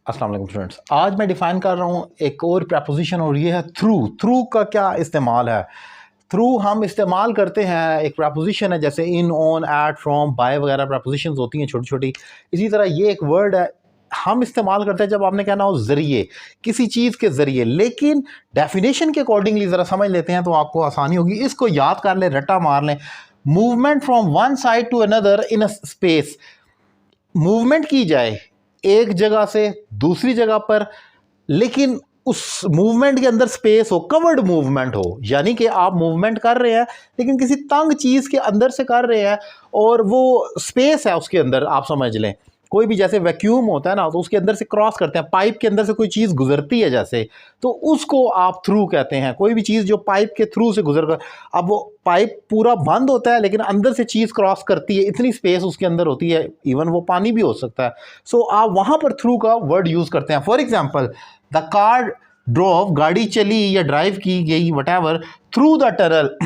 अस्सलाम वालेकुम स्टूडेंट्स। आज मैं डिफ़ाइन कर रहा हूँ एक और प्रपोजिशन और ये है थ्रू। थ्रू का क्या इस्तेमाल है? थ्रू हम इस्तेमाल करते हैं, एक प्रपोजिशन है जैसे इन, ऑन, एट, फ्रॉम, बाय वगैरह प्रपोजिशंस होती हैं छोटी छोटी। इसी तरह ये एक वर्ड है हम इस्तेमाल करते हैं जब आपने कहना हो ज़रिए, किसी चीज़ के ज़रिए। लेकिन डेफिनेशन के अकॉर्डिंगली ज़रा समझ लेते हैं तो आपको आसानी होगी। इसको याद कर लें, रट्टा मार लें। Movement from one side to another in a space. Movement की जाए एक जगह से दूसरी जगह पर, लेकिन उस मूवमेंट के अंदर स्पेस हो, कवर्ड मूवमेंट हो, यानी कि आप मूवमेंट कर रहे हैं लेकिन किसी तंग चीज़ के अंदर से कर रहे हैं और वो स्पेस है उसके अंदर। आप समझ लें कोई भी जैसे वैक्यूम होता है ना, तो उसके अंदर से क्रॉस करते हैं, पाइप के अंदर से कोई चीज़ गुजरती है जैसे, तो उसको आप थ्रू कहते हैं। कोई भी चीज़ जो पाइप के थ्रू से गुजर कर, अब वो पाइप पूरा बंद होता है लेकिन अंदर से चीज़ क्रॉस करती है, इतनी स्पेस उसके अंदर होती है, इवन वो पानी भी हो सकता है। सो आप वहाँ पर थ्रू का वर्ड यूज़ करते हैं। For example, the car drove, गाड़ी चली या ड्राइव की गई whatever, through the tunnel,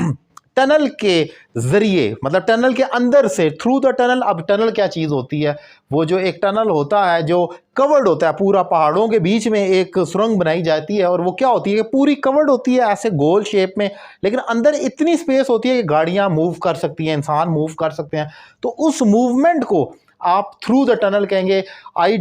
tunnel के ज़रिए, मतलब टनल के अंदर से, थ्रू द टनल। अब टनल क्या चीज़ होती है? वो जो एक टनल होता है जो कवर्ड होता है, पूरा पहाड़ों के बीच में एक सुरंग बनाई जाती है और वो क्या होती है कि पूरी कवर्ड होती है ऐसे गोल शेप में, लेकिन अंदर इतनी स्पेस होती है कि गाड़ियाँ मूव कर सकती हैं, इंसान मूव कर सकते हैं। तो उस मूवमेंट को आप थ्रू द टनल कहेंगे। I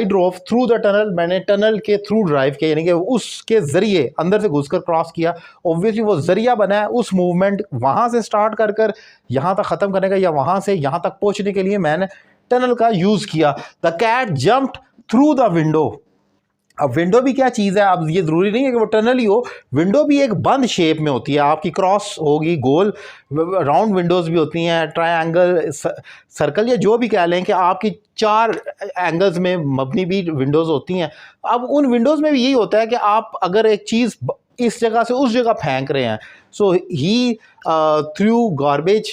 drove through the tunnel, मैंने टनल के थ्रू ड्राइव किया, यानी कि उसके ज़रिए अंदर से घुसकर क्रॉस किया। ऑब्वियसली वो ज़रिया बना है उस मूवमेंट, वहाँ से स्टार्ट कर कर यहाँ तक ख़त्म करने का, या वहाँ से यहाँ तक पहुँचने के लिए मैंने टनल का यूज़ किया। The cat jumped through the window. अब विंडो भी क्या चीज़ है? अब ये ज़रूरी नहीं है कि वो टनल ही हो, विंडो भी एक बंद शेप में होती है, आपकी क्रॉस होगी, गोल राउंड विंडोज़ भी होती हैं, ट्रायंगल, सर्कल, या जो भी कह लें कि आपकी 4 एंगल्स में मबनी भी विंडोज़ होती हैं। अब उन विंडोज़ में भी यही होता है कि आप अगर एक चीज़ इस जगह से उस जगह फेंक रहे हैं, so he through garbage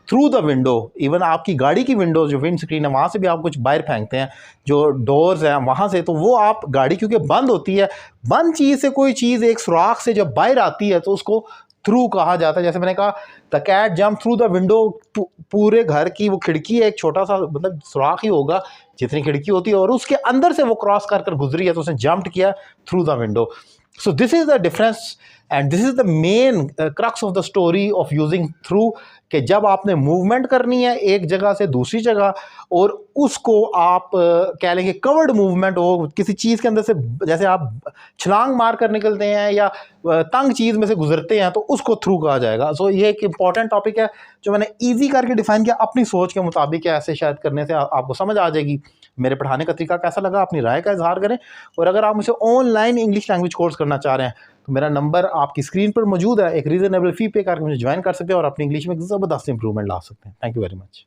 through the window. Even आपकी गाड़ी की विंडो जो विंड स्क्रीन है वहाँ से भी आप कुछ बाहर फेंकते हैं, जो डोर्स हैं वहाँ से, तो वो आप गाड़ी क्योंकि बंद होती है, बंद चीज़ से कोई चीज़ एक सुराख से जब बाहर आती है तो उसको थ्रू कहा जाता है। जैसे मैंने कहा the cat jump through the window, पूरे घर की वो खिड़की है, एक छोटा सा मतलब सुराख ही होगा जितनी खिड़की होती है, और उसके अंदर से वो क्रॉस कर कर गुजरी है तो उसने जंप किया through the window. So this is the difference and this is the main crux of the story of using through, कि जब आपने मूवमेंट करनी है एक जगह से दूसरी जगह और उसको आप कह लेंगे कवर्ड मूवमेंट हो, किसी चीज़ के अंदर से, जैसे आप छलांग मार कर निकलते हैं या तंग चीज़ में से गुजरते हैं तो उसको थ्रू कहा जाएगा। सो ये एक इंपॉर्टेंट टॉपिक है जो मैंने ईजी करके डिफाइन किया, अपनी सोच के मुताबिक है, ऐसे शायद करने से आपको समझ आ जाएगी। मेरे पढ़ाने का तरीका कैसा लगा, अपनी राय का इजहार करें। और अगर आप मुझे ऑनलाइन इंग्लिश लैंग्वेज कोर्स करना चाह रहे हैं तो मेरा नंबर आपकी स्क्रीन पर मौजूद है, एक रीज़नेबल फ़ी पे करके मुझे ज्वाइन कर सकते हैं और अपनी इंग्लिश में ज़बरदस्त इंप्रूवमेंट ला सकते हैं। Thank you very much.